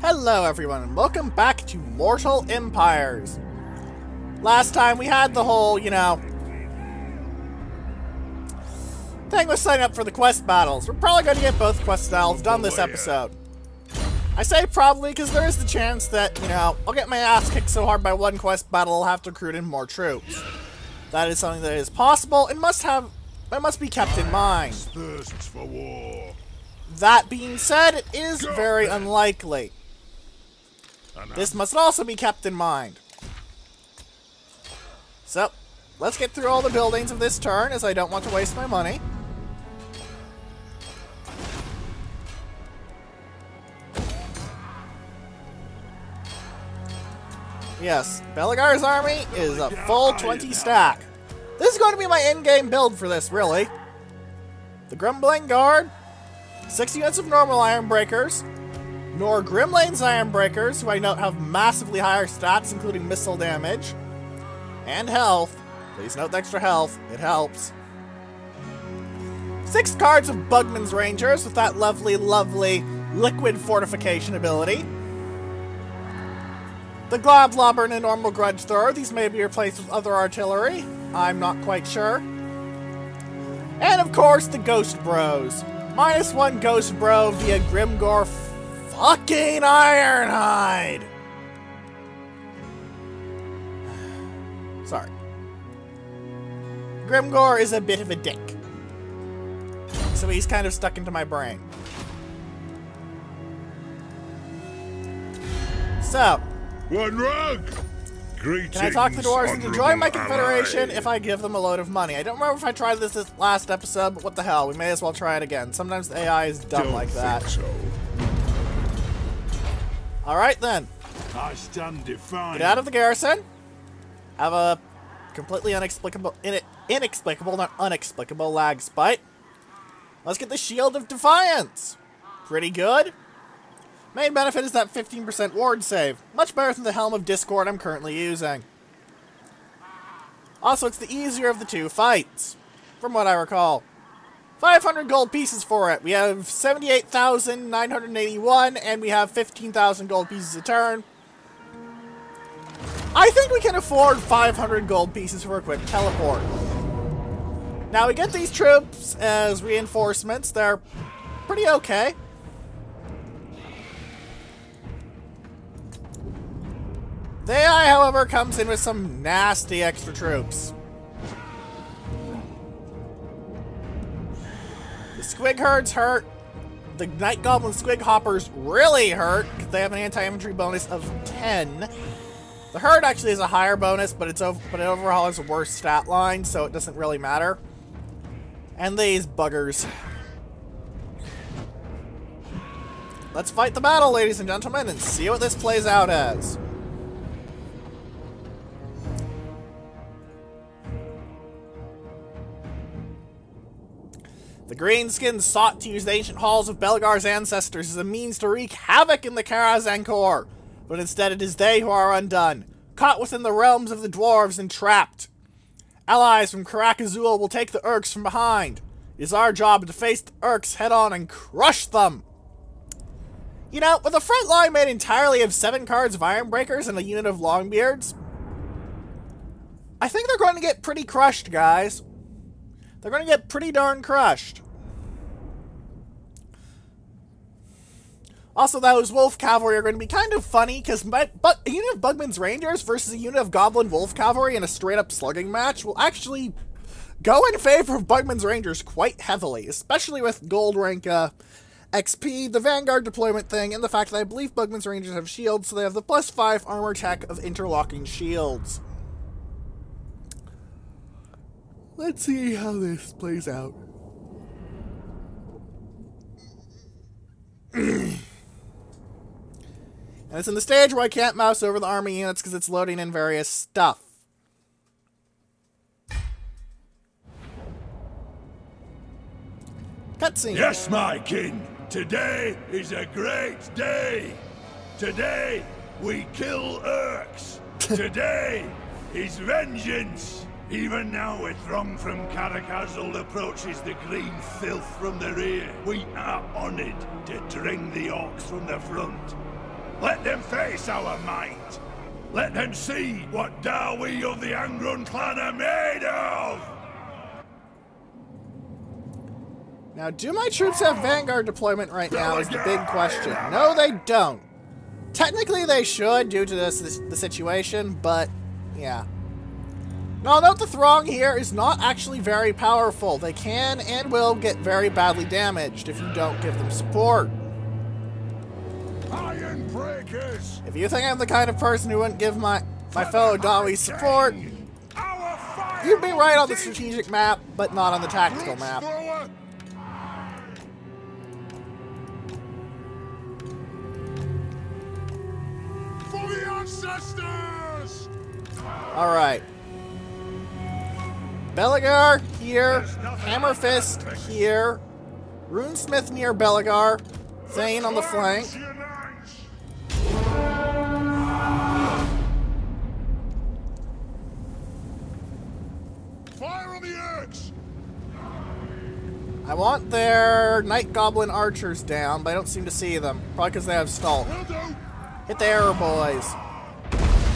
Hello everyone, and welcome back to Mortal Empires. Last time we had the whole, thing with signing up for the quest battles. We're probably going to get both quest battles done this episode. I say probably because there is the chance that, I'll get my ass kicked so hard by one quest battle I'll have to recruit in more troops. That is something that is possible and must be kept in mind. Thirsts for war. That being said, it is very unlikely. This must also be kept in mind. So, let's get through all the buildings of this turn, as I don't want to waste my money. Yes, Beligar's army is a full 20 stack. This is going to be my in-game build for this, really. The Grumbling Guard, 6 units of normal Iron Breakers, nor Grimlane's Iron Breakers, who I note have massively higher stats, including missile damage, and health. Please note the extra health, it helps. 6 cards of Bugman's Rangers with that lovely, lovely liquid fortification ability. The Globlobber and a normal Grudge Thrower. These may be replaced with other artillery. I'm not quite sure. And of course, the Ghost Bros. -1 Ghost Bro via Grimgore fucking Ironhide! Sorry. Grimgore is a bit of a dick. So he's kind of stuck into my brain. So. One rug! Greetings, can I talk the dwarves into join my confederation if I give them a load of money? I don't remember if I tried this last episode, but what the hell, we may as well try it again. Sometimes the AI is dumb like that. So. Alright then. I stand defiant. Get out of the garrison. Have a completely inexplicable, not unexplicable lag spike. Let's get the Shield of Defiance. Pretty good. Main benefit is that 15% ward save. Much better than the Helm of Discord I'm currently using. Also, it's the easier of the two fights, from what I recall. 500 gold pieces for it. We have 78,981, and we have 15,000 gold pieces a turn. I think we can afford 500 gold pieces for a quick teleport. Now, we get these troops as reinforcements. They're pretty okay. The AI, however, comes in with some nasty extra troops. The Squig Herds hurt. The Night Goblin Squig Hoppers really hurt, because they have an anti-infantry bonus of 10. The Herd actually has a higher bonus, but it overall has a worse stat line, so it doesn't really matter. And these buggers. Let's fight the battle, ladies and gentlemen, and see what this plays out as. The Greenskins sought to use the ancient halls of Beligar's ancestors as a means to wreak havoc in the Karazhan, but instead it is they who are undone, caught within the realms of the dwarves and trapped. Allies from Karakazul will take the Urks from behind. It is our job to face the Urks head-on and crush them. With a front line made entirely of 7 cards of Iron Breakers and a unit of Longbeards, I think they're going to get pretty crushed, guys. They're going to get pretty darn crushed. Also, those Wolf Cavalry are going to be kind of funny, because a unit of Bugman's Rangers versus a unit of Goblin Wolf Cavalry in a straight-up slugging match will actually go in favor of Bugman's Rangers quite heavily, especially with gold rank XP, the Vanguard deployment thing, and the fact that I believe Bugman's Rangers have shields, so they have the +5 armor tech of interlocking shields. Let's see how this plays out. And it's in the stage where I can't mouse over the army units because it's loading in various stuff. Cutscene. Yes, my king. Today is a great day. Today we kill Urks. Today is vengeance. Even now, a throng from Karakazul approaches the green filth from the rear. We are honored to drink the orcs from the front. Let them face our might. Let them see what we of the Angrund clan are made of. Now, do my troops have Vanguard deployment right now is the big question. No, they don't. Technically, they should due to the situation, but yeah. Now, note the Throng here is not actually very powerful. They can and will get very badly damaged if you don't give them support. Iron breakers. If you think I'm the kind of person who wouldn't give my fellow Dawi support, you'd be right on the strategic map, but not on the tactical map. For the ancestors! Alright. Belagar here, Hammerfist here, Runesmith near Belagar, Thane on the flank. Fire on the Urks! I want their Night Goblin archers down, but I don't seem to see them. Probably because they have stall. Hit the arrow boys.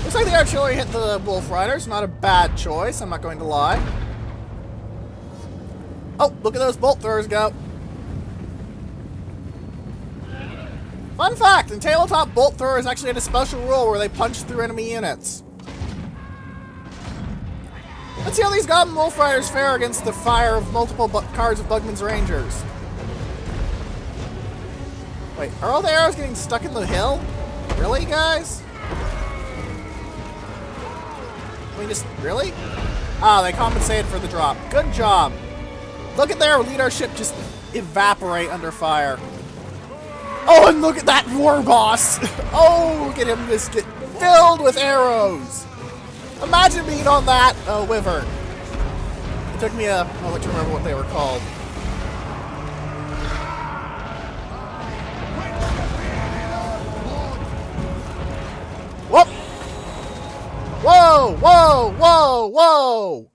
Looks like the artillery hit the Wolf Riders. Not a bad choice, I'm not going to lie. Oh, look at those bolt throwers go. Fun fact, in tabletop, bolt throwers actually had a special rule where they punch through enemy units. Let's see how these Goblin Wolf Riders fare against the fire of multiple cards of Bugman's Rangers. Wait, are all the arrows getting stuck in the hill? Really, guys? I mean, just, really? Ah, they compensated for the drop. Good job. Look at their leadership just evaporate under fire. Oh, and look at that war boss! Oh, look at him just get filled with arrows! Imagine being on that wyvern. It took me a moment to remember what they were called. Whoop! Whoa, whoa, whoa, whoa!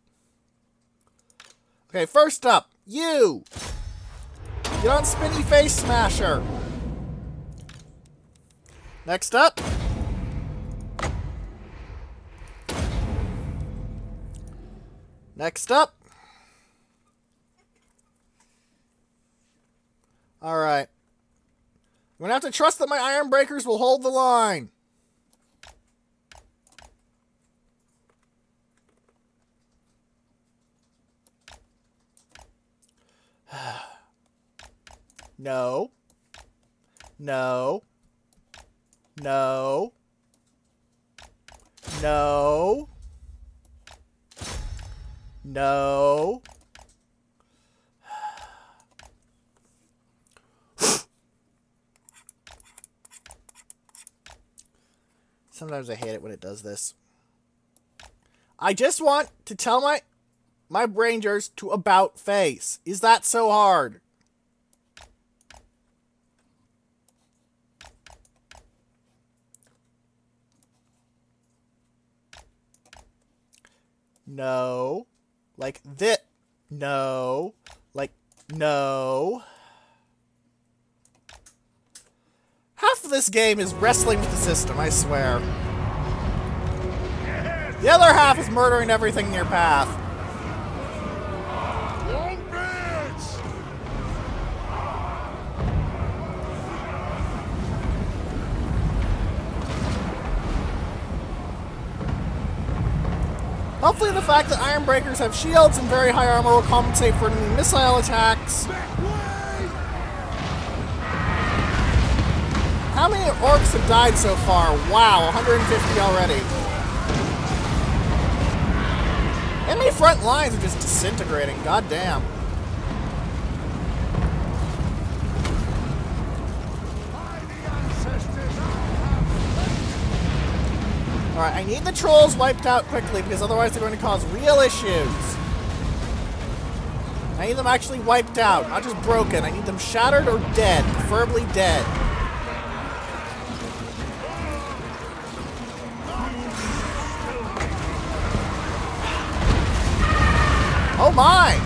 Okay, first up, you! Get on Spinny Face Smasher. Next up. Next up. Alright. I'm gonna have to trust that my Iron Breakers will hold the line. No. No. No. No. No. Sometimes I hate it when it does this. I just want to tell my Rangers to about face. Is that so hard? No. Like this. No. Like, no. Half of this game is wrestling with the system, I swear. The other half is murdering everything in your path. Hopefully the fact that Iron Breakers have shields and very high armor will compensate for enemy missile attacks. How many orcs have died so far? Wow, 150 already. Enemy front lines are just disintegrating, goddamn. Alright, I need the trolls wiped out quickly because otherwise they're going to cause real issues. I need them actually wiped out, not just broken. I need them shattered or dead, preferably dead. Oh my!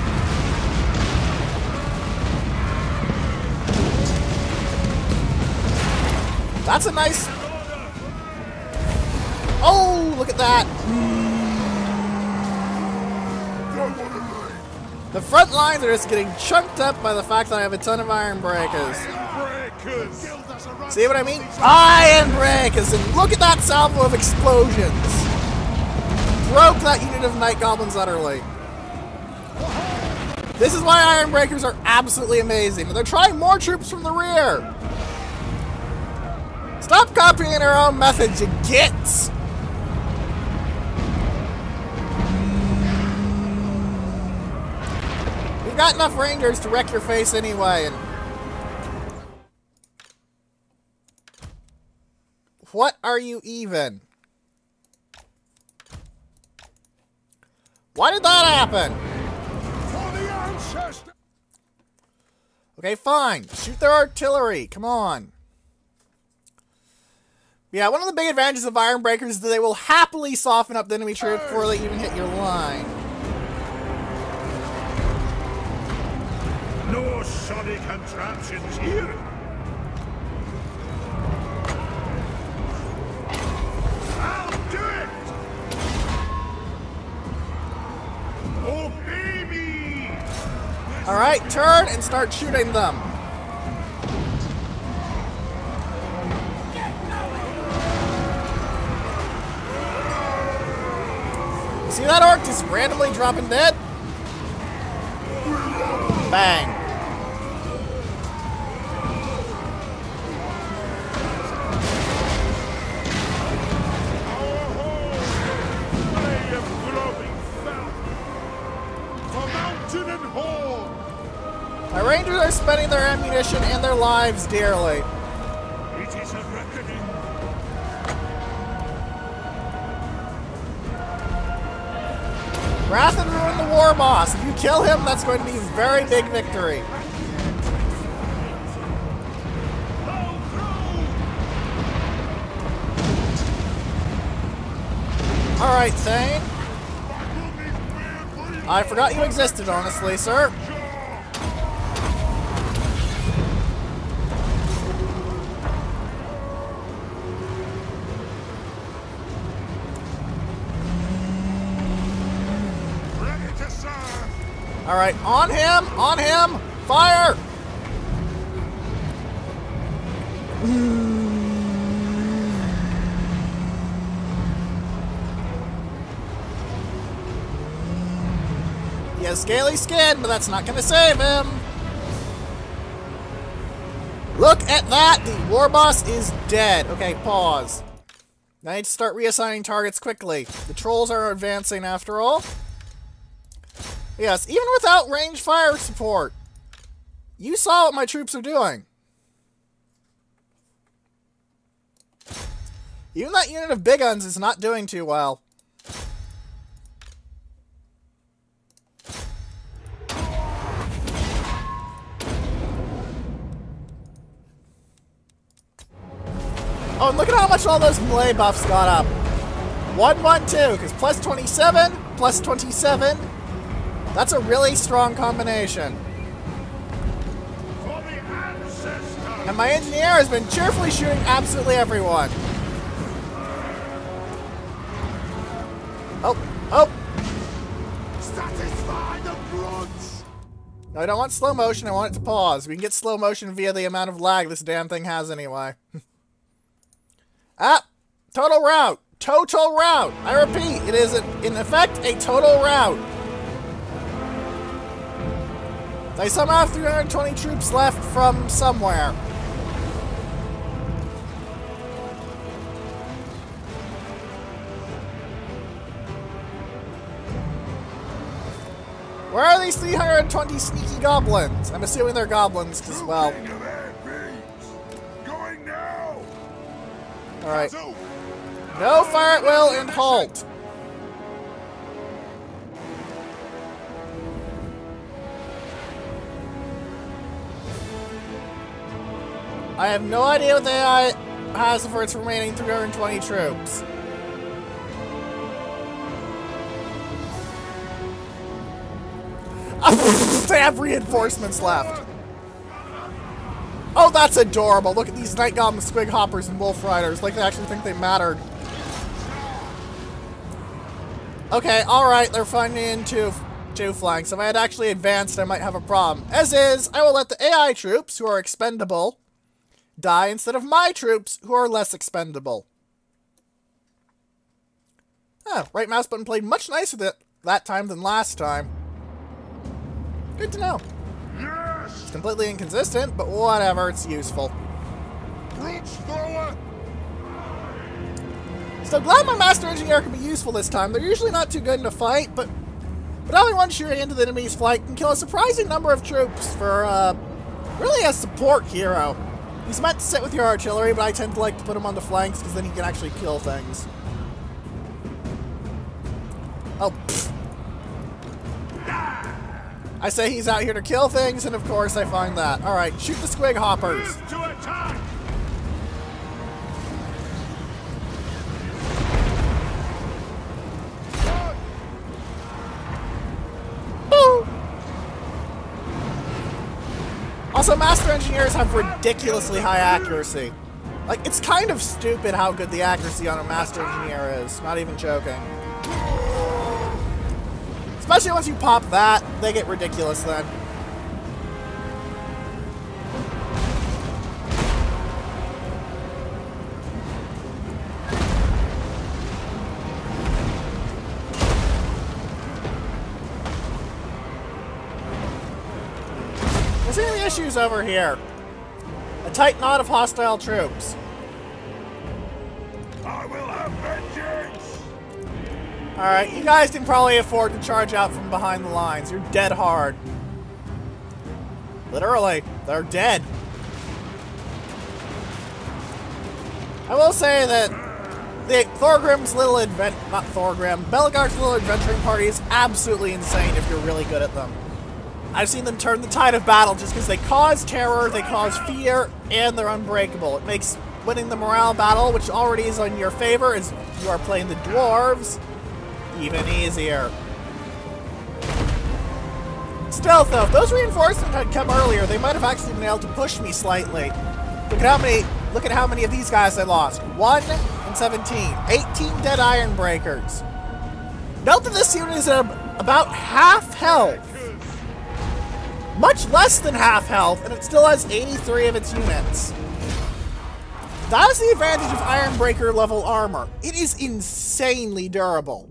That's a nice Look at that. The front lines are just getting chunked up by the fact that I have a ton of iron breakers. See what I mean? Iron breakers! And look at that salvo of explosions. Broke that unit of night goblins utterly. This is why iron breakers are absolutely amazing. They're trying more troops from the rear. Stop copying our own methods, you gits! We've got enough rangers to wreck your face anyway, and... What are you even? Why did that happen? Okay, fine. Shoot their artillery. Come on. Yeah, one of the big advantages of iron breakers is that they will happily soften up the enemy troops before they even hit your line. No shoddy contraptions here. I'll do it. Obey me. All right, turn and start shooting them. See that orc just randomly dropping dead? Bang. My rangers are spending their ammunition and their lives dearly. It is a reckoning. Wrath and Ruin the War Boss. If you kill him, that's going to be a very big victory. Alright, Thane. I forgot you existed, honestly, sir. Alright, on him, fire! He has scaly skin, but that's not gonna save him. Look at that, the war boss is dead. Okay, pause. Now I need to start reassigning targets quickly. The trolls are advancing after all. Yes, even without range fire support, you saw what my troops are doing. Even that unit of big guns is not doing too well. Oh, and look at how much all those melee buffs got up. 112, because plus 27, plus 27. That's a really strong combination. And my engineer has been cheerfully shooting absolutely everyone. Oh! Satisfy the brutes. No, I don't want slow motion, I want it to pause. We can get slow motion via the amount of lag this damn thing has anyway. Total rout! Total rout! I repeat, it is in effect a total rout. They somehow have 320 troops left from somewhere. Where are these 320 sneaky goblins? I'm assuming they're goblins as well. Going now. Alright. No, fire at will and halt. I have no idea what the AI has for its remaining 320 troops. They have reinforcements left. Oh, that's adorable. Look at these Night Goblin Squig Hoppers and Wolf Riders. Like they actually think they mattered. Okay, alright, they're funding in two flanks. If I had actually advanced, I might have a problem. As is, I will let the AI troops, who are expendable, die instead of my troops, who are less expendable. Right mouse button played much nicer that time than last time. Good to know. Yes! It's completely inconsistent, but whatever, it's useful. Brute thrower! So glad my Master Engineer can be useful this time. They're usually not too good in a fight, but only one shooting into the enemy's flank can kill a surprising number of troops for, really a support hero. He's meant to sit with your artillery, but I tend to like to put him on the flanks because then he can actually kill things. Oh, pfft. I say he's out here to kill things, and of course I find that. Alright, shoot the squig hoppers. Move to attack! Boo! Also, Master Engineers have ridiculously high accuracy. Like, it's kind of stupid how good the accuracy on a Master Engineer is. Not even joking. Especially once you pop that, they get ridiculous then. There's any issues over here. A tight knot of hostile troops. I will have vengeance! Alright, you guys can probably afford to charge out from behind the lines. You're dead hard. Literally, they're dead. I will say that Thorgrim's little Belgar's little adventuring party is absolutely insane if you're really good at them. I've seen them turn the tide of battle just because they cause terror, they cause fear, and they're unbreakable. It makes winning the morale battle, which already is in your favor as you are playing the dwarves, even easier. Still, though, if those reinforcements had come earlier, they might have actually been able to push me slightly. Look at how many of these guys I lost. 1 and 17. 18 dead iron breakers. Note that this unit is at about half health. Much less than half health, and it still has 83 of its units. That is the advantage of Ironbreaker level armor. It is insanely durable.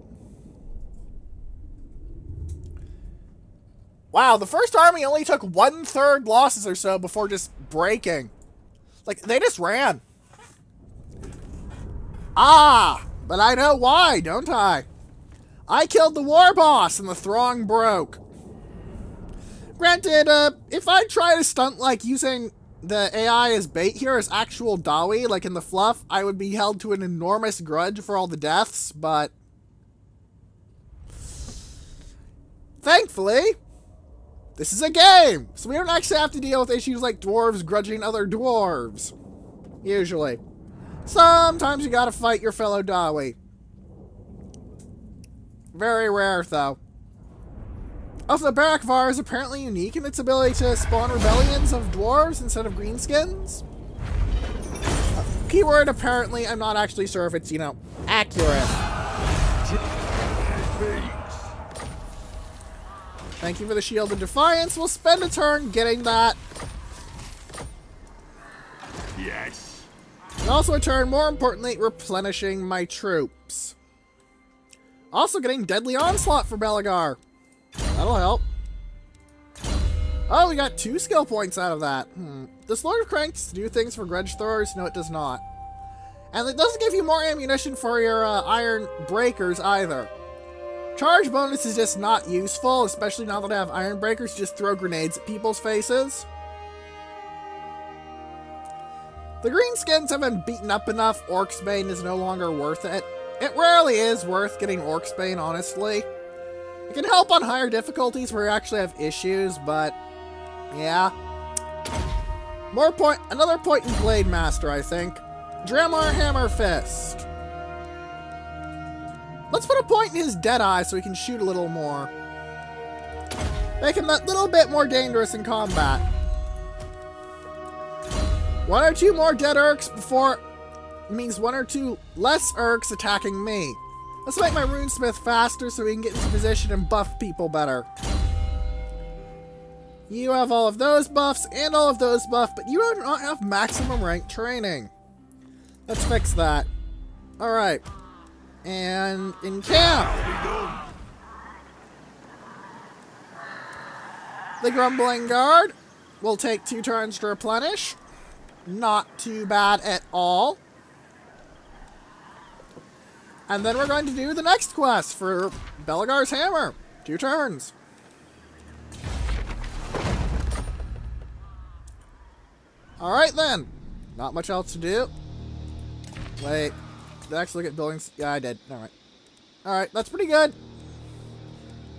Wow, the first army only took 1/3 losses or so before just breaking. Like, they just ran. Ah, but I know why, don't I? I killed the war boss and the throng broke. Granted, if I try to stunt like using the AI as bait here as actual Dawi, like in the fluff, I would be held to an enormous grudge for all the deaths, but thankfully, this is a game, so we don't actually have to deal with issues like dwarves grudging other dwarves. Usually. Sometimes you gotta fight your fellow Dawi. Very rare, though. Also, Barakvar is apparently unique in its ability to spawn rebellions of dwarves instead of greenskins. Keyword, apparently, I'm not actually sure if it's, you know, accurate. Thank you for the Shield of Defiance. We'll spend a turn getting that. Yes. And also a turn, more importantly, replenishing my troops. Also getting Deadly Onslaught for Belagar. That'll help. Oh, we got 2 skill points out of that. Does Lord of Cranks do things for grudge throwers? No, it does not. And it doesn't give you more ammunition for your iron breakers either. Charge bonus is just not useful, especially now that I have iron breakers. Just throw grenades at people's faces. The greenskins have been beaten up enough. Orcsbane is no longer worth it. It rarely is worth getting Orcsbane, honestly. It can help on higher difficulties where you actually have issues, but yeah. Another point in Blade Master, I think. Dremar Hammer Fist. Let's put a point in his Deadeye so he can shoot a little more. Make him that little bit more dangerous in combat. 1 or 2 more dead Urks before means 1 or 2 less Urks attacking me. Let's make my runesmith faster so we can get into position and buff people better. You have all of those buffs and all of those buffs, but you do not have maximum rank training. Let's fix that. Alright. And in camp. The Grumbling Guard will take 2 turns to replenish. Not too bad at all. And then we're going to do the next quest for Belegar's Hammer. 2 turns. Alright then. Not much else to do. Wait. Did I actually look at buildings? Yeah, I did. Alright. Alright, that's pretty good.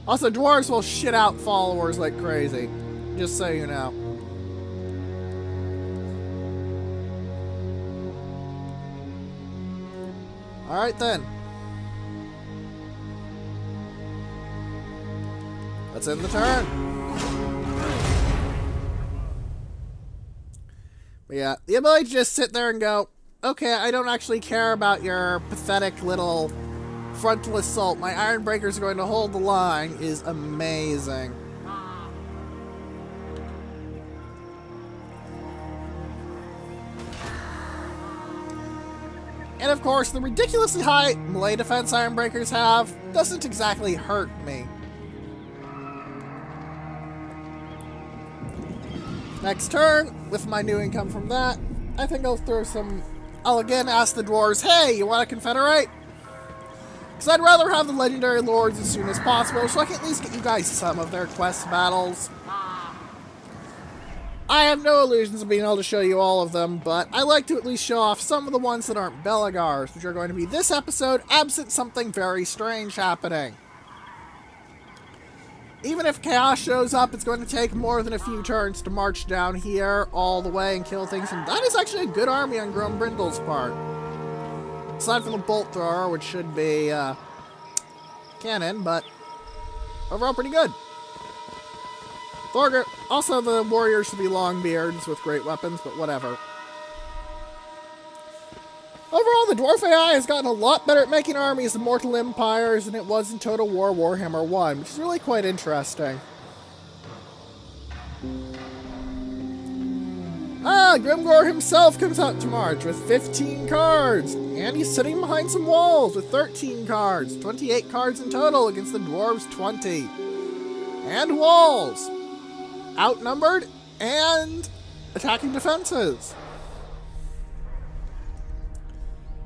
Also, dwarves will shit out followers like crazy. Just so you know. Alright then. Let's end the turn. But yeah, the ability to just sit there and go, okay, I don't actually care about your pathetic little frontal assault. My Iron Breakers are going to hold the line is amazing. And of course, the ridiculously high melee defense Iron Breakers have doesn't exactly hurt me. Next turn, with my new income from that, I think I'll throw some... I'll again ask the dwarves, hey, you want to confederate? Because I'd rather have the legendary lords as soon as possible, so I can at least get you guys some of their quest battles. I have no illusions of being able to show you all of them, but I like to at least show off some of the ones that aren't Belegars, which are going to be this episode, absent something very strange happening. Even if Chaos shows up, it's going to take more than a few turns to march down here all the way and kill things, and that is actually a good army on Grumbrindle's part. Aside from the Bolt Thrower, which should be, cannon, but overall pretty good. Thorger, also the warriors should be long beards with great weapons, but whatever. Overall, the Dwarf AI has gotten a lot better at making armies of mortal empires than it was in Total War Warhammer 1, which is really quite interesting. Grimgor himself comes out to march with 15 cards, and he's sitting behind some walls with 13 cards, 28 cards in total against the dwarves' 20. And walls. Outnumbered and attacking defenses.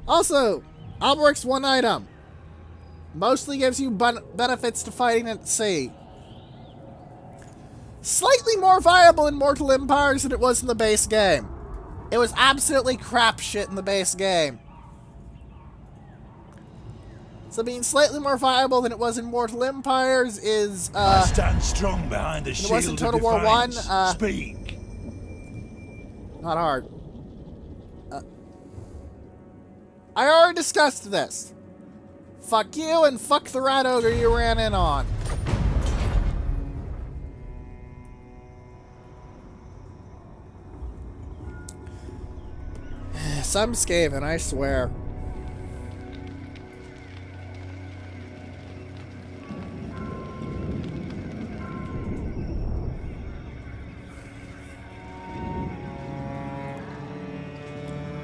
Also, Alberic's one item. Mostly gives you benefits to fighting at sea. Slightly more viable in Mortal Empires than it was in the base game. It was absolutely crap shit in the base game. So being slightly more viable than it was in Mortal Empires is, I stand strong behind the shield it was in Total War 1, Speak. Not hard. I already discussed this. Fuck you and fuck the rat ogre you ran in on. Some Skaven, I swear.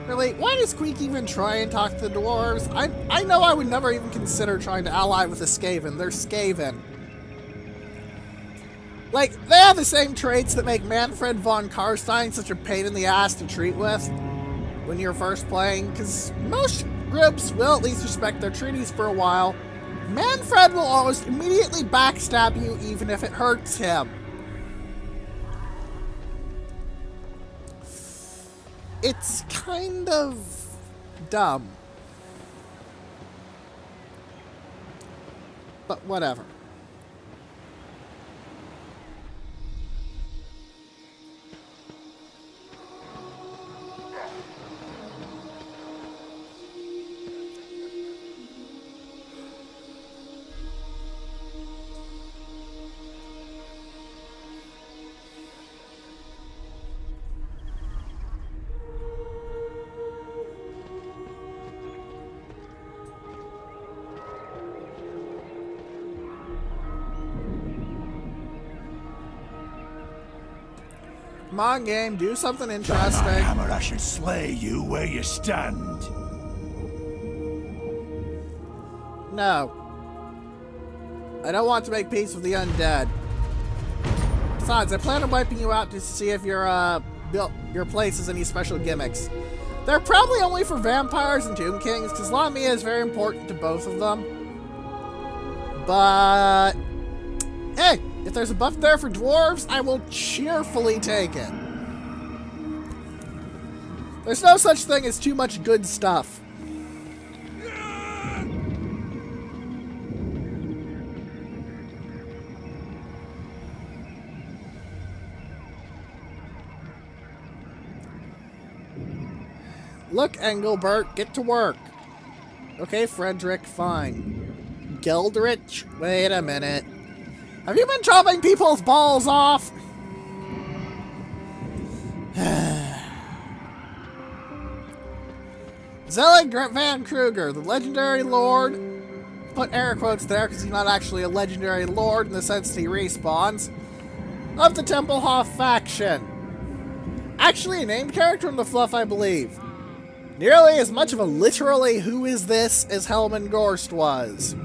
Really, why does Queek even try and talk to the dwarves? I know I would never even consider trying to ally with a Skaven. They're Skaven. Like, they have the same traits that make Manfred von Karstein such a pain in the ass to treat with when you're first playing, because most groups will at least respect their treaties for a while. Manfred will almost immediately backstab you even if it hurts him. It's kind of dumb. But whatever. Come on, game. Do something By my interesting. hammer, I should slay you where you stand. No. I don't want to make peace with the undead. Besides, I plan on wiping you out to see if your place has any special gimmicks. They're probably only for vampires and Tomb Kings, because Lamia is very important to both of them. But hey, if there's a buff there for dwarves, I will cheerfully take it. There's no such thing as too much good stuff. Look, Engelbert, get to work. Okay, Frederick, fine. Gildrich, wait a minute. Have you been chopping people's balls off? Zelig Van Kruger, the legendary lord. Put air quotes there because he's not actually a legendary lord in the sense that he respawns. Of the Templehof faction. Actually a named character in the fluff, I believe. Nearly as much of a literally who is this as Helman Gorst was.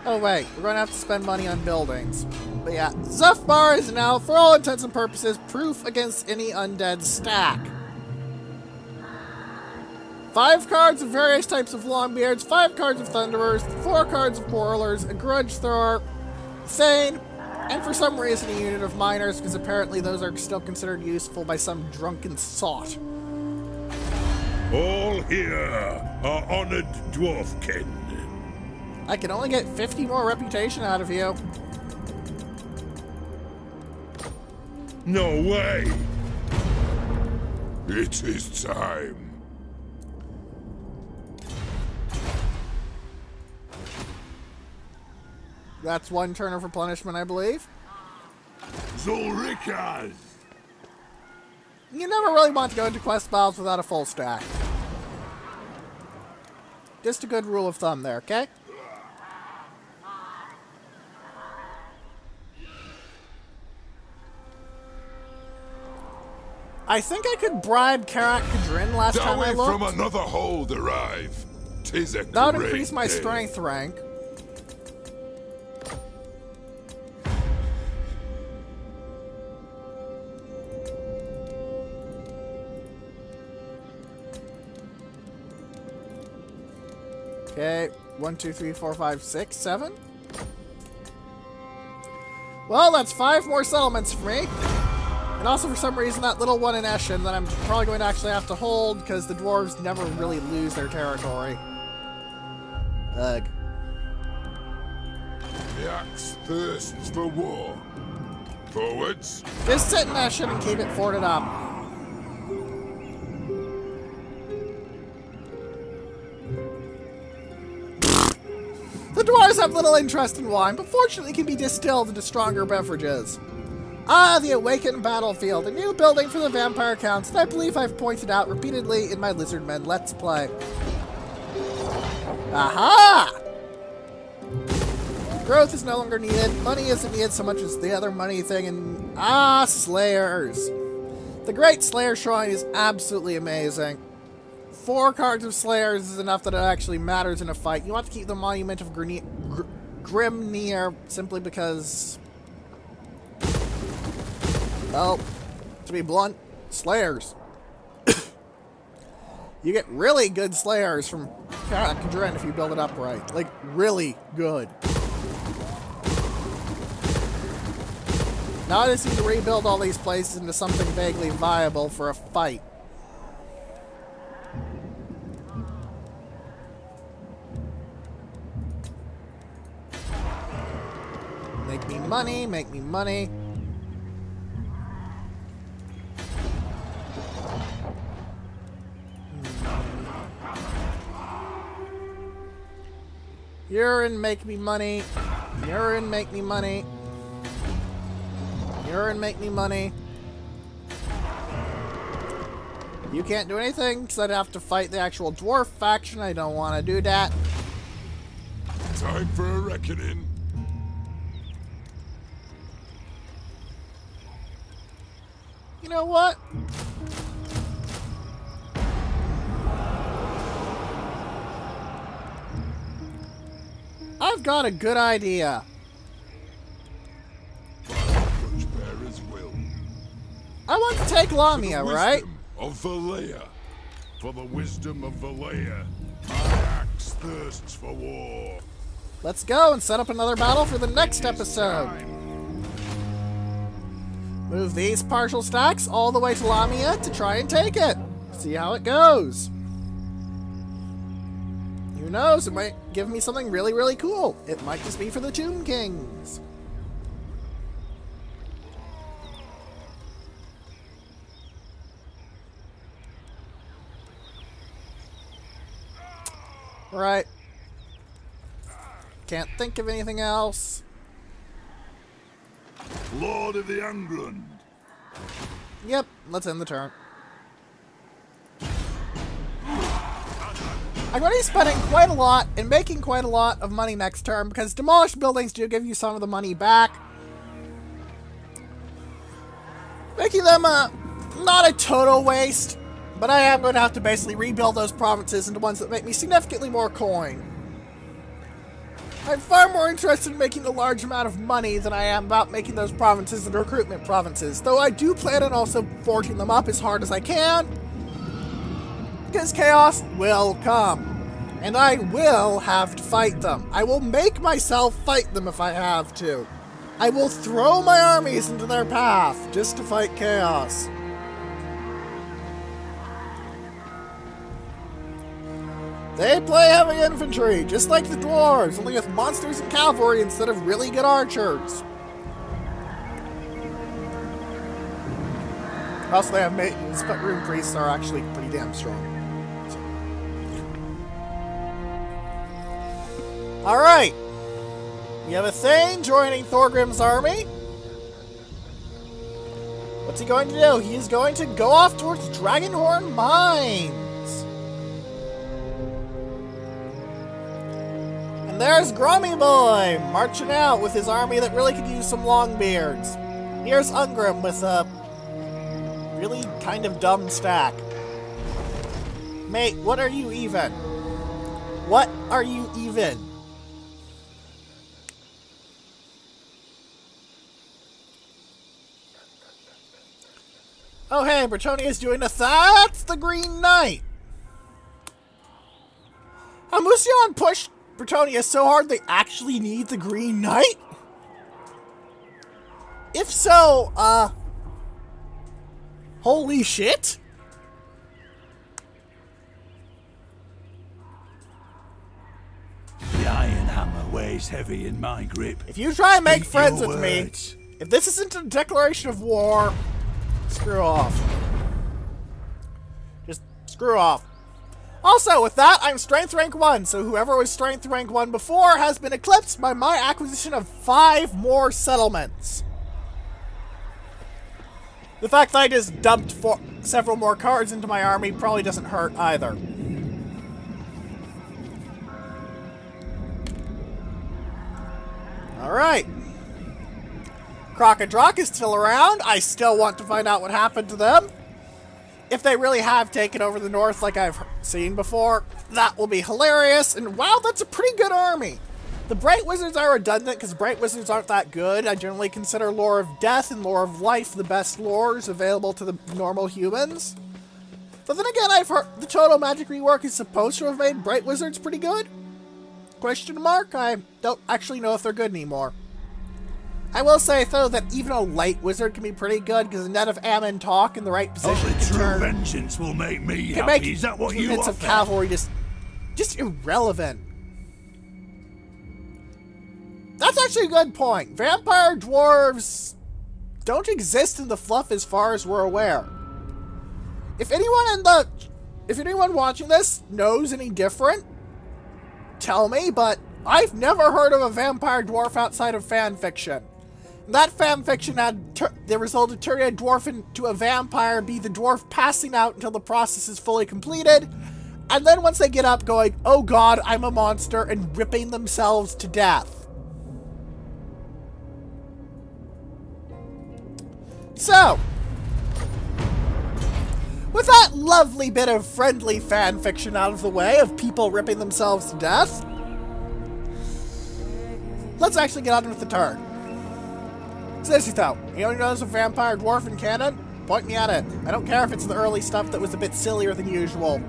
Oh wait, we're gonna have to spend money on buildings. But yeah, Zufbar is now, for all intents and purposes, proof against any undead stack. 5 cards of various types of Longbeards, 5 cards of Thunderers, 4 cards of Quarrelers, a Grudge Thrower, Thane, and for some reason a unit of Miners, because apparently those are still considered useful by some drunken sot. All here are honored dwarfkin. I can only get 50 more reputation out of you. No way! It is time. That's 1 turn of replenishment, I believe. Zulrikas! You never really want to go into quest battles without a full stack. Just a good rule of thumb there, okay? I think I could bribe Karak Kadrin last time I looked. From another hold arrive. 'Tis a That would great increase my day. strength rank. Okay, 1, 2, 3, 4, 5, 6, 7. Well, that's 5 more settlements for me. And also, for some reason, that little one in Eschen that I'm probably going to actually have to hold because the dwarves never really lose their territory. Ugh. The axe thirsts for war. Forwards. Just sit in Eschen and keep it forted up. The dwarves have little interest in wine, but fortunately can be distilled into stronger beverages. Ah, the Awakened Battlefield, a new building for the Vampire Counts that I believe I've pointed out repeatedly in my Lizardmen Let's Play. Aha! Growth is no longer needed. Money isn't needed so much as the other money thing, and Slayers. The Great Slayer Shrine is absolutely amazing. 4 cards of Slayers is enough that it actually matters in a fight. You want to keep the Monument of Grimnir simply because... well, to be blunt, Slayers. You get really good Slayers from Kadrin if you build it up right. Like, really good. Now I just need to rebuild all these places into something vaguely viable for a fight. Make me money, make me money. Urine, make me money. Urine, make me money. Urine, make me money. You can't do anything because I'd have to fight the actual dwarf faction. I don't want to do that. Time for a reckoning. You know what? I've got a good idea. Torchbearers will. I want to take Lamia, For the right? wisdom of Valea. For the wisdom of Valea. My axe thirsts for war. Let's go and set up another battle for the next episode. Move these partial stacks all the way to Lamia to try and take it. See how it goes. Who knows, it might give me something really, really cool. It might just be for the Tomb Kings. Right. Can't think of anything else. Lord of the Angrund. Yep, let's end the turn. I'm going to be spending quite a lot and making quite a lot of money next turn because demolished buildings do give you some of the money back. Making them not a total waste, but I am going to have to basically rebuild those provinces into ones that make me significantly more coin. I'm far more interested in making a large amount of money than I am about making those provinces into recruitment provinces, though I do plan on also forging them up as hard as I can, because chaos will come, and I will have to fight them. I will make myself fight them if I have to. I will throw my armies into their path just to fight chaos. They play heavy infantry, just like the dwarves, only with monsters and cavalry instead of really good archers. Also, they have maintenance, but rune priests are actually pretty damn strong. Alright. We have a Thane joining Thorgrim's army. What's he going to do? He is going to go off towards Dragonhorn Mines. And there's Grummy Boy marching out with his army that really could use some long beards. Here's Angrund with a really kind of dumb stack. Mate, what are you even? What are you even? Oh hey, Bretonia's doing a that's the Green Knight! Amusion pushed Bretonia so hard they actually need the Green Knight? If so, holy shit? The iron hammer weighs heavy in my grip. If you try and make Speak friends your with me, words. if this isn't a declaration of war, screw off. Just screw off. Also, with that, I'm Strength Rank 1, so whoever was Strength Rank 1 before has been eclipsed by my acquisition of 5 more settlements. The fact that I just dumped several more cards into my army probably doesn't hurt either. Alright. Crocodrock is still around. I still want to find out what happened to them. If they really have taken over the north like I've seen before, that will be hilarious. And wow, that's a pretty good army. The Bright Wizards are redundant because Bright Wizards aren't that good. I generally consider Lore of Death and Lore of Life the best lores available to the normal humans. But then again, I've heard the Total Magic rework is supposed to have made Bright Wizards pretty good. Question mark? I don't actually know if they're good anymore. I will say, though, that even a light wizard can be pretty good, because net of Ammon talk in the right position Only can true turn... vengeance will make me can happy. make Is that what you units of offer? cavalry just irrelevant. That's actually a good point. Vampire dwarves don't exist in the fluff as far as we're aware. If anyone watching this knows any different, tell me, but I've never heard of a vampire dwarf outside of fan fiction. That fanfiction had the result of turning a dwarf into a vampire, be the dwarf passing out until the process is fully completed, and then once they get up going, oh god, I'm a monster, and ripping themselves to death. So, with that lovely bit of friendly fanfiction out of the way of people ripping themselves to death, let's actually get on with the turn. Seriously though, you know there's a vampire dwarf in canon? Point me at it. I don't care if it's the early stuff that was a bit sillier than usual.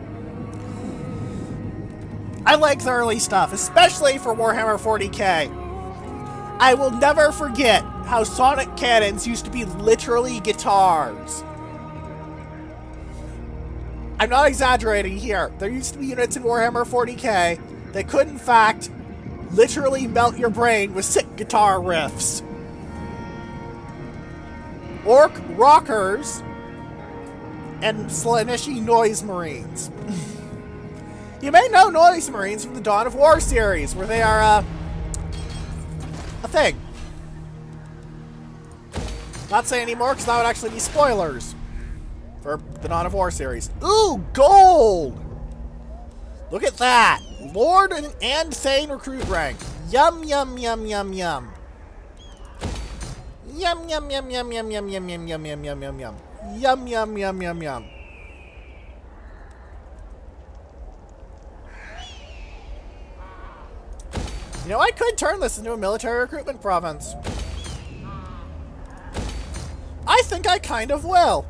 I like the early stuff, especially for Warhammer 40k. I will never forget how Sonic cannons used to be literally guitars. I'm not exaggerating here. There used to be units in Warhammer 40k that could in fact literally melt your brain with sick guitar riffs. Orc Rockers and Slaaneshi Noise Marines. You may know Noise Marines from the Dawn of War series, where they are, a thing. Not saying anymore, because that would actually be spoilers for the Dawn of War series. Ooh, gold! Look at that! Lord and Thane recruit rank. Yum, yum, yum, yum, yum. Yum, yum, yum, yum, yum, yum, yum, yum, yum, yum, yum, yum, yum. Yum, yum, yum, yum, yum. You know, I could turn this into a military recruitment province. I think I kind of will.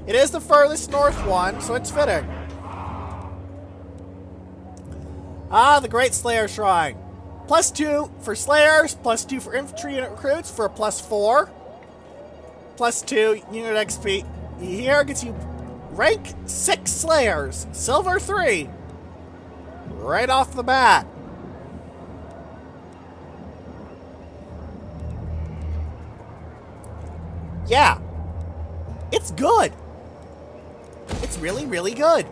It is the furthest north one, so it's fitting. Ah, the Great Slayer Shrine. +2 for Slayers, +2 for infantry unit recruits for a +4. +2 unit XP. Here gets you rank 6 Slayers, silver 3. Right off the bat. Yeah. It's good. It's really, really good.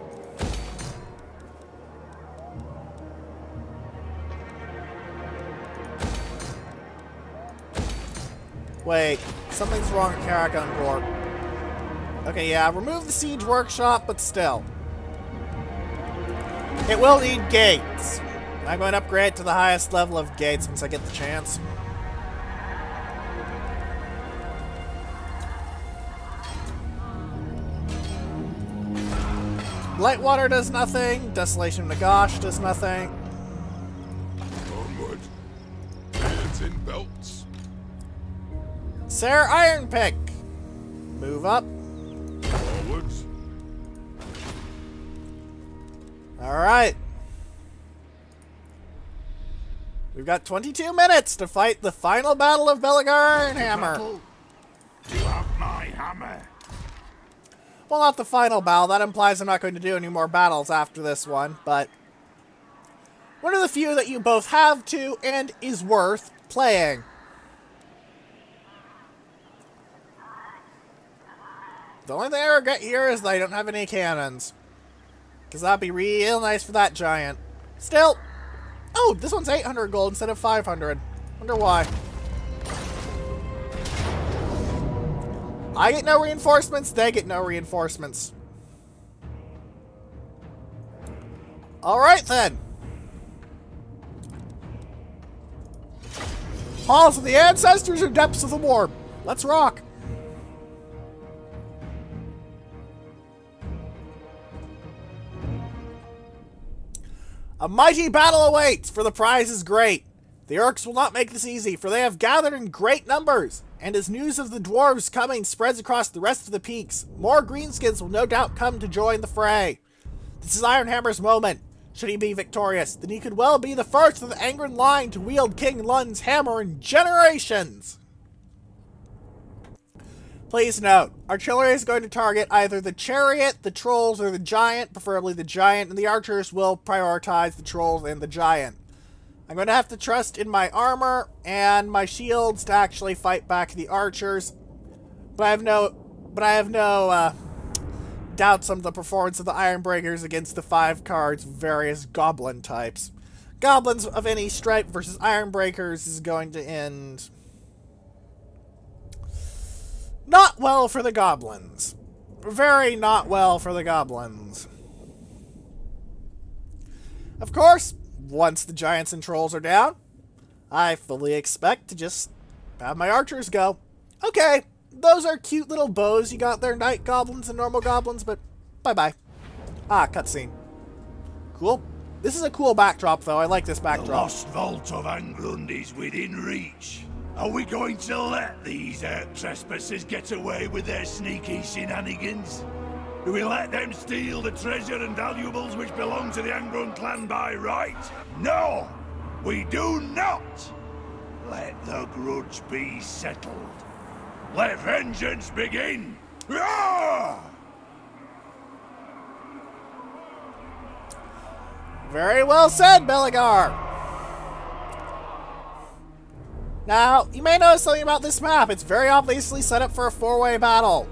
Wait, something's wrong at Karagon Corp. Okay, yeah, remove the siege workshop, but still. It will need gates. I'm going to upgrade to the highest level of gates once I get the chance. Lightwater does nothing. Desolation Nagash does nothing. Onward. Hands in belts. Sarah Ironpick. Move up. Forwards. Alright. We've got 22 minutes to fight the final battle of Belegar and Hammer. You have my hammer. Well, not the final battle. That implies I'm not going to do any more battles after this one, but one of the few that you both have to and is worth playing. The only thing I regret here is that I don't have any cannons. Because that'd be real nice for that giant. Still. Oh, this one's 800 gold instead of 500. Wonder why. I get no reinforcements, they get no reinforcements. Alright then. Halls of the Ancestors or Depths of the Warp. Let's rock. A mighty battle awaits, for the prize is great. The Orcs will not make this easy, for they have gathered in great numbers. And as news of the dwarves coming spreads across the rest of the peaks, more greenskins will no doubt come to join the fray. This is Ironhammer's moment. Should he be victorious, then he could well be the first of the Angrund line to wield King Lund's hammer in generations. Please note, artillery is going to target either the chariot, the trolls, or the giant, preferably the giant, and the archers will prioritize the trolls and the giant. I'm going to have to trust in my armor and my shields to actually fight back the archers, but I have no doubts on the performance of the Ironbreakers against the 5 cards various goblin types. Goblins of any stripe versus Ironbreakers is going to end not well for the goblins. Very not well for the goblins. Of course, once the giants and trolls are down, I fully expect to just have my archers go. Okay, those are cute little bows you got there, night goblins and normal goblins, but bye-bye. Ah, cutscene. Cool. This is a cool backdrop, though. I like this backdrop. The lost vault of Angrund is within reach. Are we going to let these trespassers get away with their sneaky shenanigans? Do we let them steal the treasure and valuables which belong to the Angrund clan by right? No! We do not! Let the grudge be settled. Let vengeance begin! Roar! Very well said, Belagar. Now, you may notice something about this map. It's very obviously set up for a four-way battle.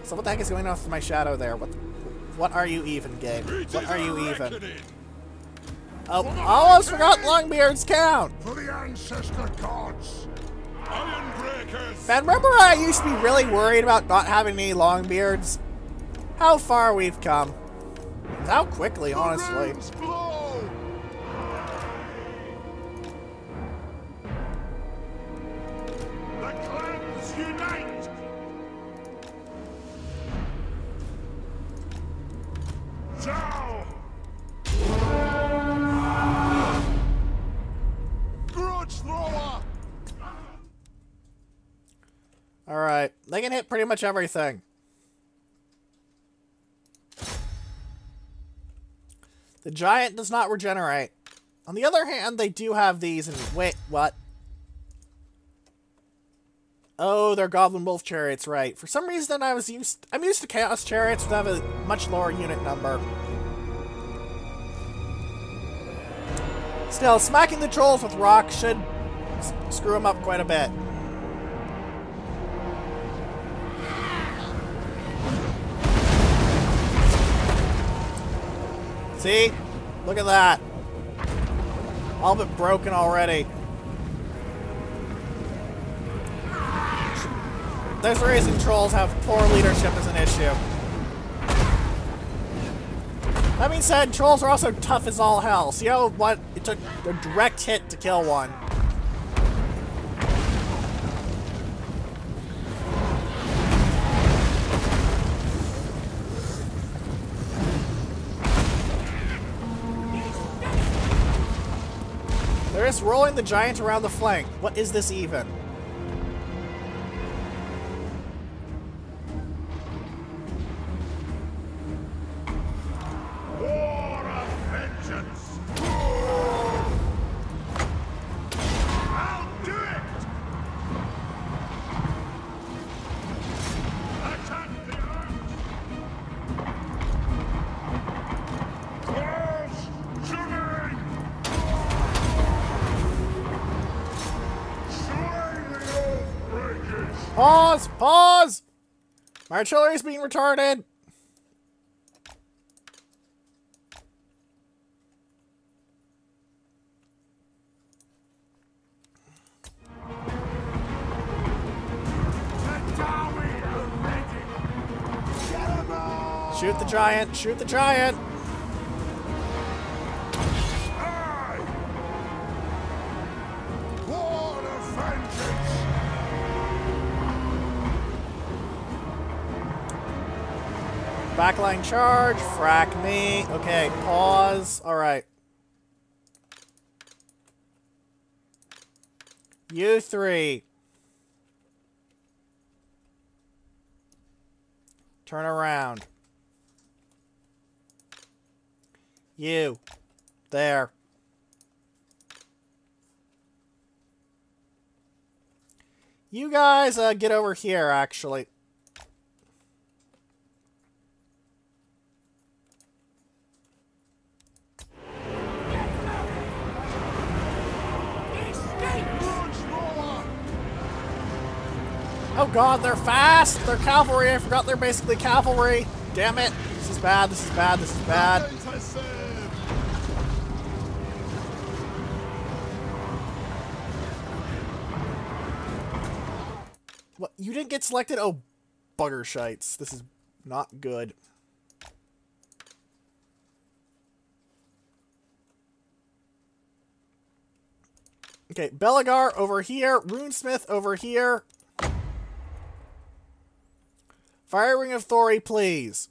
So what the heck is going on with my shadow there? What are you even, game? What are you even? Oh, almost forgot Longbeard's count. For the ancestor gods, Ironbreakers. Man, remember I used to be really worried about not having any Longbeards? How far we've come. How quickly, honestly. The clans unite! Now! Grudge thrower! Alright, they can hit pretty much everything. The giant does not regenerate. On the other hand, they do have these and wait, what? Oh, they're Goblin Wolf Chariots, right. For some reason I'm used to Chaos Chariots that have a much lower unit number. Still, smacking the trolls with rocks should screw them up quite a bit. See? Look at that. All but broken already. There's a reason trolls have poor leadership as an issue. That being said, trolls are also tough as all hell. See how what? It took a direct hit to kill one. They're just rolling the giant around the flank. What is this even? War of vengeance! I'll do it! Attack the arms! Close! Shivering! Slay the Oathbreakers! Pause! Pause! My artillery is being retarded. Shoot the giant! Shoot the giant! Aye! War of vengeance! Backline charge, frack me. Okay, pause. Alright. You three. Turn around. You. There. You guys, get over here, actually. Oh god, they're fast! They're cavalry! I forgot they're basically cavalry! Damn it! This is bad, this is bad, this is bad. What? You didn't get selected? Oh, bugger shites. This is not good. Okay, Belagar over here. Runesmith over here. Fire Ring of Thori, please.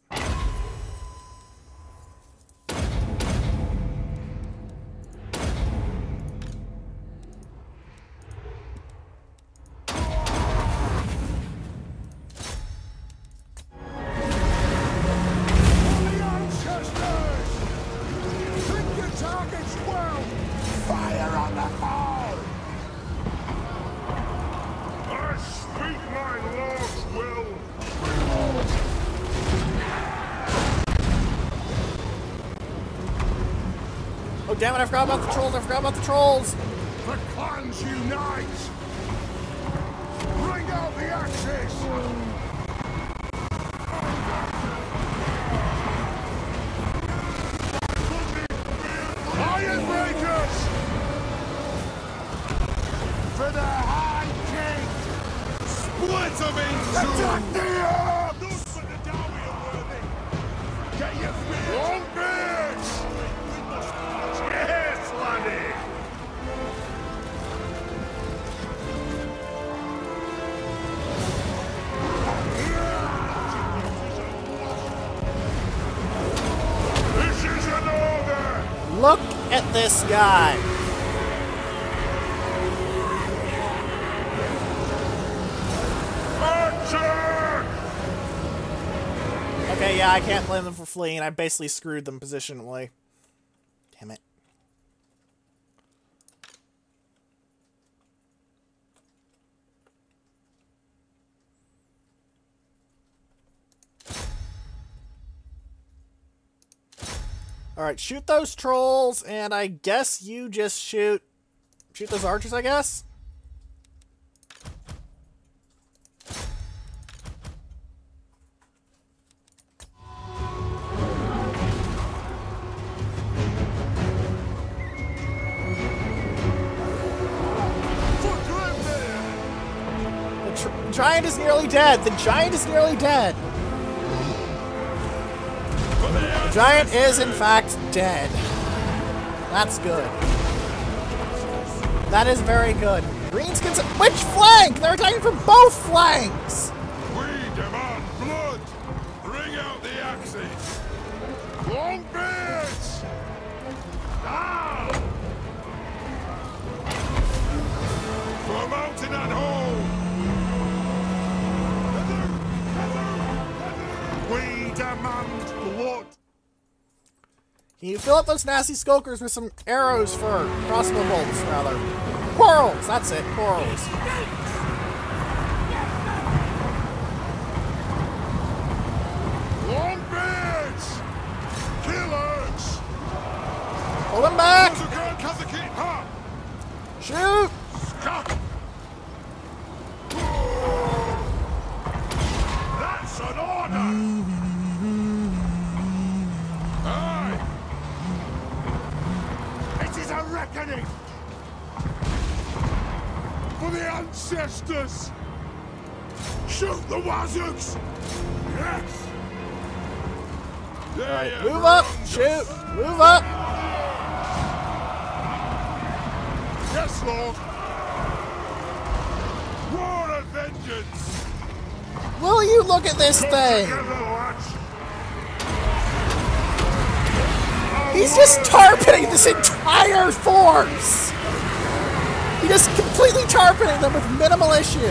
Oh, damn it, I forgot about the trolls, I forgot about the trolls! The clans unite! Bring out the axes! Iron breakers! For the High King! Split them in two! Attack the earth! None but the Dowie are worthy! Get your feet! Long beards! Yes, laddie! This is an order! Look at this guy! Archer! Okay, yeah, I can't blame them for fleeing. I basically screwed them positionally. Damn it. Alright, shoot those trolls, and I guess you just shoot those archers, I guess? The giant is nearly dead! The giant is nearly dead! The giant is, in fact, dead. That's good. That is very good. Greens can... Which flank? They're attacking from both flanks! We demand blood! Bring out the axes! Long beards! Now! For mountain and home! We demand blood! Can you fill up those nasty skulkers with some arrows for crossbow bolts, rather? Quarrels! That's it, quarrels. Long beards! Killers! Pull them back! Shoot! That's an order! Aye! It is a reckoning! For the ancestors! Shoot the wazooks! Yes! Alright, move up! Shoot! Move up! Yes, Lord! War of vengeance! Will you look at this thing? He's just targeting this entire force! He just completely targeting them with minimal issues.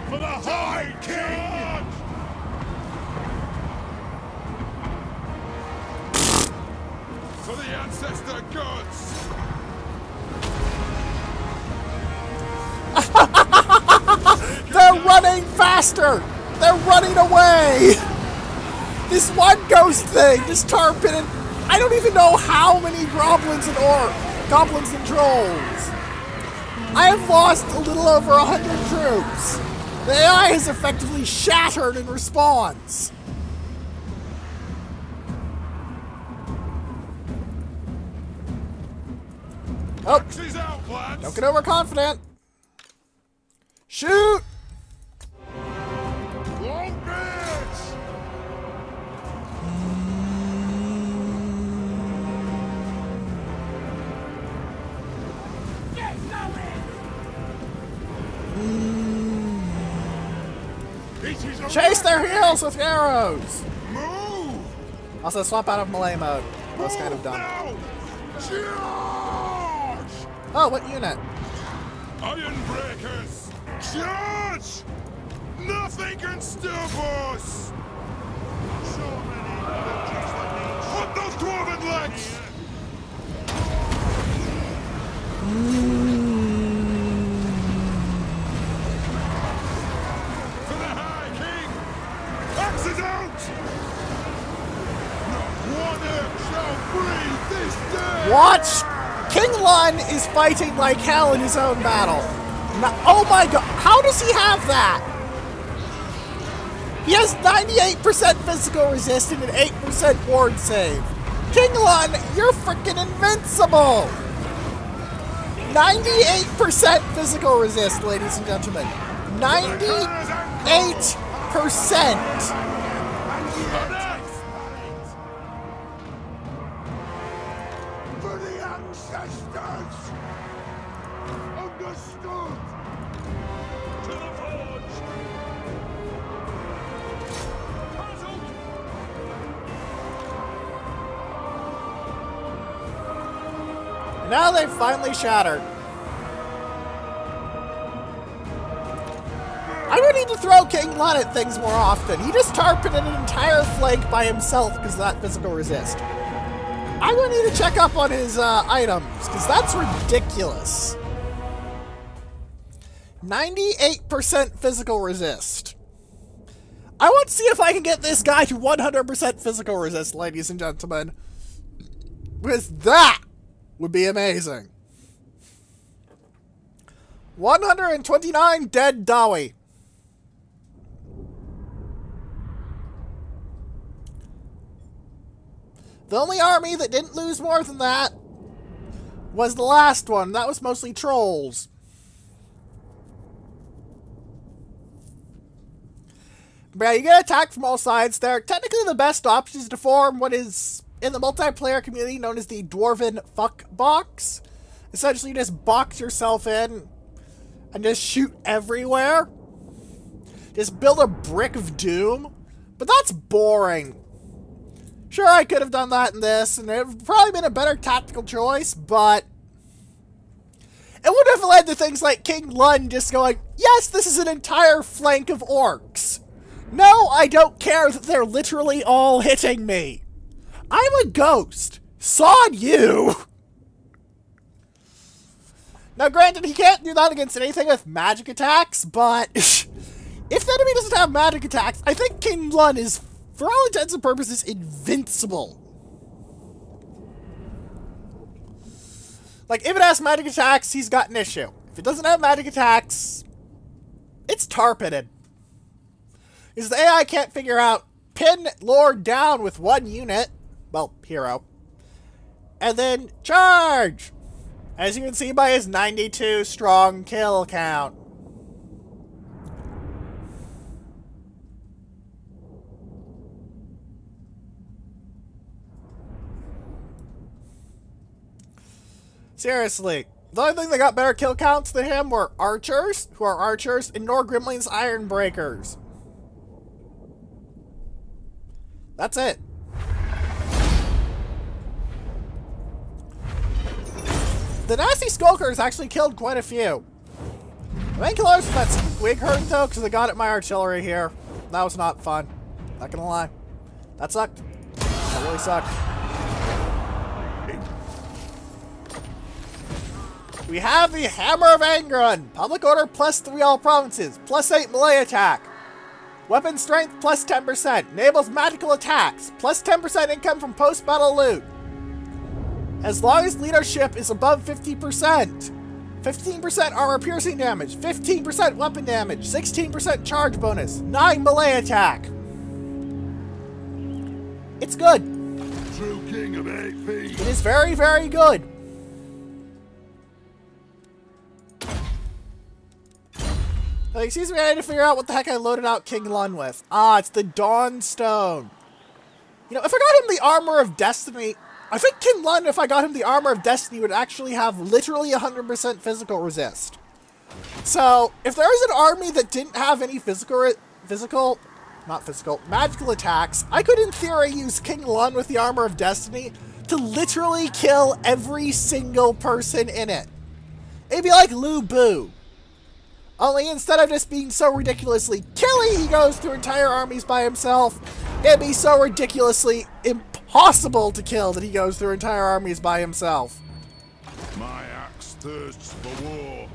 For the High King! For the ancestor gods! They're running faster! They're running away! This one ghost thing just targeting. I don't even know how many goblins and trolls. I have lost a little over 100 troops. The AI has effectively shattered in response. Oh! Axes out, lads. Don't get overconfident! Shoot! Long beards. Chase their heels with arrows! Move! Also, swap out of melee mode. That was kind of dumb. Now. Charge! Oh, what unit? Iron breakers! Charge! Nothing can stop us! So many just like me. Put those dwarven legs! For the High King! Axes out! Not one earth shall breathe this day! Watch! King Lun is fighting like hell in his own battle. Now, oh my god, how does he have that? He has 98% physical resist and an 8% ward save. King Lun, you're freaking invincible! 98% physical resist, ladies and gentlemen. 98%! For the ancestors! Understood! To the forge! Puzzled! And now they've finally shattered. I would need to throw King Lun at things more often. He just targeted an entire flank by himself because of that physical resist. I'm going to need to check up on his items, because that's ridiculous. 98% physical resist. I want to see if I can get this guy to 100% physical resist, ladies and gentlemen. Because that would be amazing. 129 dead Dawi. The only army that didn't lose more than that was the last one. That was mostly trolls. But yeah, you get attacked from all sides there. Technically, the best option is to form what is, in the multiplayer community, known as the Dwarven Fuck Box. Essentially, you just box yourself in and just shoot everywhere. Just build a brick of doom. But that's boring. Sure, I could have done that in this, and it would have probably been a better tactical choice, but it would have led to things like King Lun just going, yes, this is an entire flank of orcs. No, I don't care that they're literally all hitting me. I'm a ghost. Sod you. Now, granted, he can't do that against anything with magic attacks, but if the enemy doesn't have magic attacks, I think King Lun is, for all intents and purposes, invincible. Like, if it has magic attacks, he's got an issue. If it doesn't have magic attacks, it's tarpeted. Because the AI can't figure out, pin Lord down with one unit, well, hero, and then charge! As you can see by his 92 strong kill count. Seriously, the only thing that got better kill counts than him were archers, who are archers, and Norgrimling's Iron Breakers. That's it. The nasty Skulkers actually killed quite a few. The main killers from that Wig herd though, because I got at my artillery here. That was not fun. Not gonna lie. That sucked. That really sucked. We have the Hammer of Angrund. Public order +3 all provinces. +8 melee attack. Weapon strength +10%. Enables magical attacks. +10% income from post-battle loot. As long as leadership is above 50%. 15% armor piercing damage. 15% weapon damage. 16% charge bonus. 9 melee attack. It's good. True king of AP. It is very, very good. Excuse me, I need to figure out what the heck I loaded out King Lun with. Ah, it's the Dawn Stone. You know, if I got him the Armor of Destiny, I think King Lun, if I got him the Armor of Destiny, would actually have literally 100% physical resist. So, if there was an army that didn't have any magical attacks, I could in theory use King Lun with the Armor of Destiny to literally kill every single person in it. It'd be like Lu Bu. Only instead of just being so ridiculously killy, he goes through entire armies by himself. It'd be so ridiculously impossible to kill that he goes through entire armies by himself. My axe thirsts for war.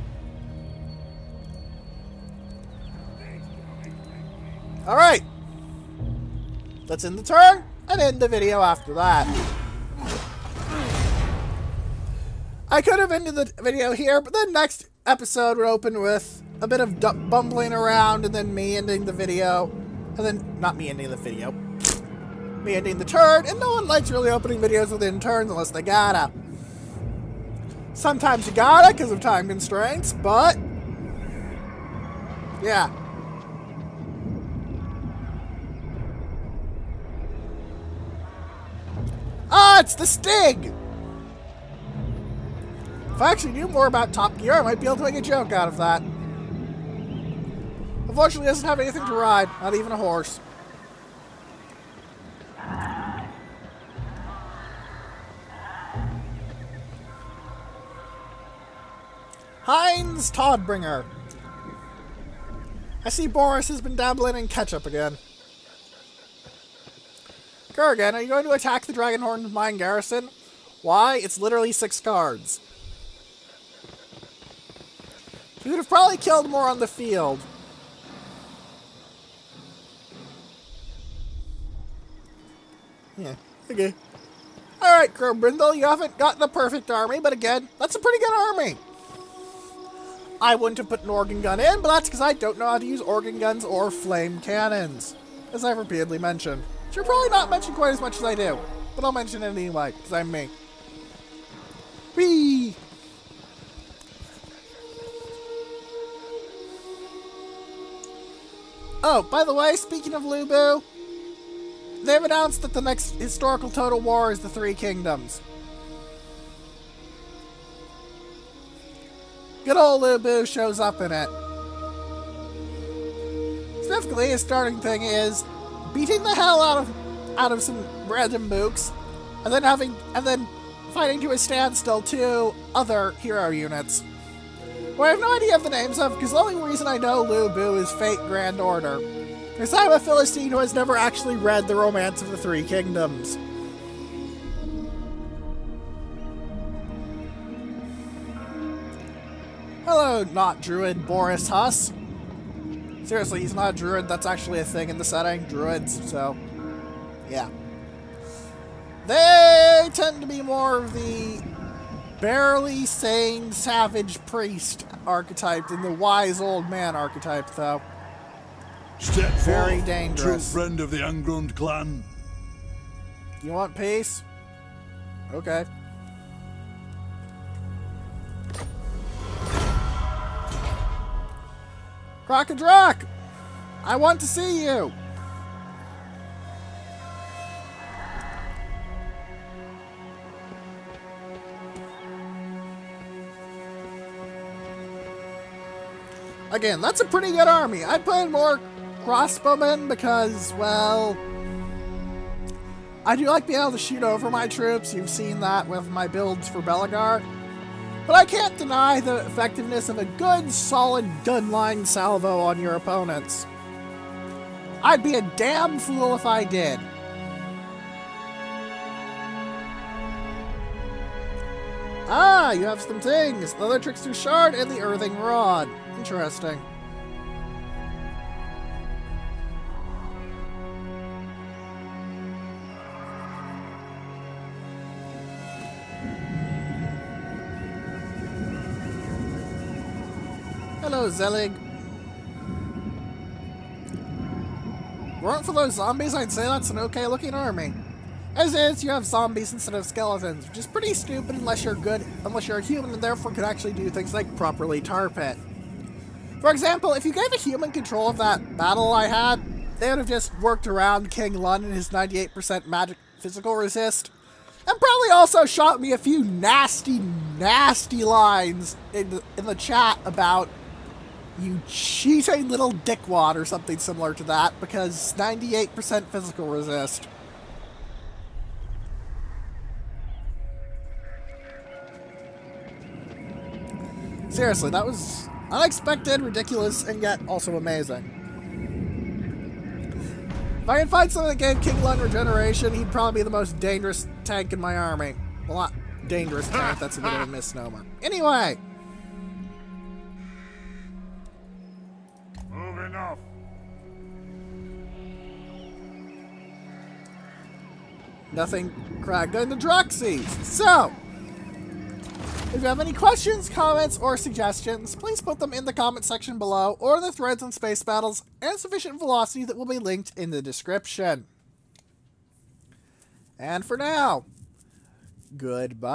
Alright. Let's end the turn and end the video after that. I could have ended the video here, but then next episode would open with a bit of bumbling around and then me ending the video. And then, not me ending the video. Me ending the turn, and no one likes really opening videos within turns unless they gotta. Sometimes you gotta because of time constraints, but yeah. Ah, it's the Stig! If I actually knew more about Top Gear, I might be able to make a joke out of that. Unfortunately, it doesn't have anything to ride, not even a horse. Heinz Toddbringer. I see Boris has been dabbling in ketchup again. Kurgan, are you going to attack the Dragonhorn Mine Garrison? Why? It's literally 6 cards. You would have probably killed more on the field. Yeah, okay. Alright, Kerbrindle, you haven't got the perfect army, but again, that's a pretty good army. I wouldn't have put an organ gun in, but that's because I don't know how to use organ guns or flame cannons, as I've repeatedly mentioned. Should probably not mention quite as much as I do, but I'll mention it anyway, because I'm me. Whee! Oh, by the way, speaking of Lu Bu, they've announced that the next historical Total War is the Three Kingdoms. Good old Lu Bu shows up in it. Specifically, his starting thing is beating the hell out of some random mooks, and then fighting to a standstill 2 other hero units. Well, I have no idea of the names of, because the only reason I know Lu Bu is Fate Grand Order. Because I'm a Philistine who has never actually read the Romance of the Three Kingdoms. Hello, not druid Boris Huss. Seriously, he's not a druid, that's actually a thing in the setting, druids, so yeah. They tend to be more of the barely sane savage priest archetype than the wise old man archetype, though. Step very forth, dangerous. true friend of the Angrund clan. You want peace? Okay. Crocodrock! I want to see you! Again, that's a pretty good army. I'd put in more crossbowmen because, well, I do like being able to shoot over my troops. You've seen that with my builds for Belagar. But I can't deny the effectiveness of a good, solid gun-line salvo on your opponents. I'd be a damn fool if I did. Ah, you have some things. The Leather Trickster Shard and the Earthing Rod. Interesting. Hello, Zelig. Weren't for those zombies, I'd say that's an okay looking army. As is, you have zombies instead of skeletons, which is pretty stupid unless you're a human and therefore could actually do things like properly tar pit. For example, if you gave a human control of that battle I had, they would have just worked around King Lun and his 98% magic physical resist. And probably also shot me a few nasty, nasty lines in the chat about you cheating little dickwad or something similar to that, because 98% physical resist. Seriously, that was unexpected, ridiculous, and yet also amazing. If I can find something that gave King Lun regeneration, he'd probably be the most dangerous tank in my army. Well, not dangerous tank, that's a bit of a misnomer. Anyway! Moving off. Nothing cracked in the Droxies. So, if you have any questions, comments, or suggestions, please put them in the comment section below or in the threads on space battles and sufficient velocity that will be linked in the description. And for now, goodbye.